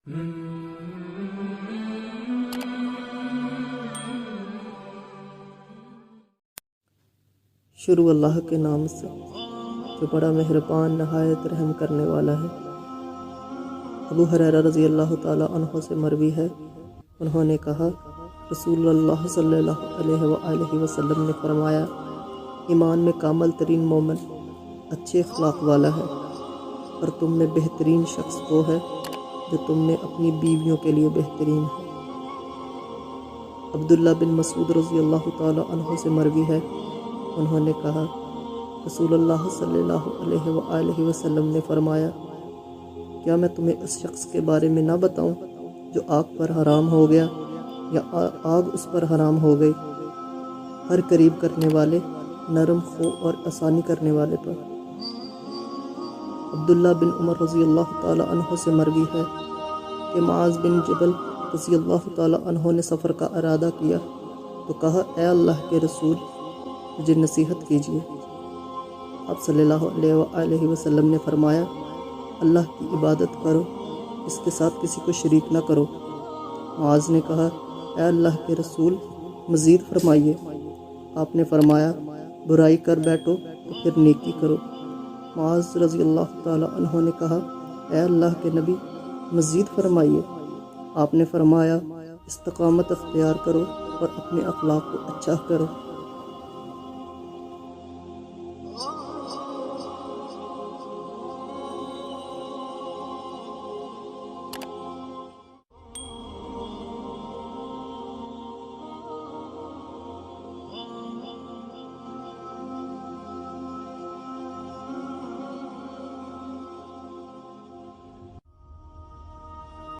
شروع اللہ کے نام سے جو بڑا مہربان نہایت رحم کرنے والا ہے۔ ابو ہریرہ رضی اللہ تعالیٰ عنہ سے مروی ہے، انہوں نے کہا رسول اللہ صلی اللہ علیہ وآلہ وسلم نے فرمایا، ایمان میں کامل ترین مومن اچھے اخلاق والا ہے، اور تم میں بہترین شخص وہ ہے جو تم میں اپنی بیویوں کے لیے بہترین ہے۔ عبداللہ بن مسعود رضی اللہ تعالیٰ عنہ سے مروی ہے، انہوں نے کہا رسول اللہ صلی اللہ علیہ وآلہ وسلم نے فرمایا، کیا میں تمہیں اس شخص کے بارے میں نہ بتاؤں جو آگ پر حرام ہو گیا یا آگ اس پر حرام ہو گئی، ہر قریب کرنے والے، نرم خو اور آسانی کرنے والے پر۔ عبداللہ بن عمر رضی اللہ تعالیٰ عنہ سے مروی ہے کہ معاذ بن جبل رضی اللہ تعالیٰ عنہ نے سفر کا ارادہ کیا تو کہا، اے اللہ کے رسول، مجھے نصیحت کیجیے۔ آپ صلی اللہ علیہ وآلہ وسلم نے فرمایا، اللہ کی عبادت کرو، اس کے ساتھ کسی کو شریک نہ کرو۔ معاذ نے کہا، اے اللہ کے رسول، مزید فرمائیے۔ آپ نے فرمایا، برائی کر بیٹھو تو پھر نیکی کرو۔ معاذ رضی اللہ تعالیٰ عنہ نے کہا، اے اللہ کے نبی، مزید فرمائیے۔ آپ نے فرمایا، استقامت اختیار کرو اور اپنے اخلاق کو اچھا کرو۔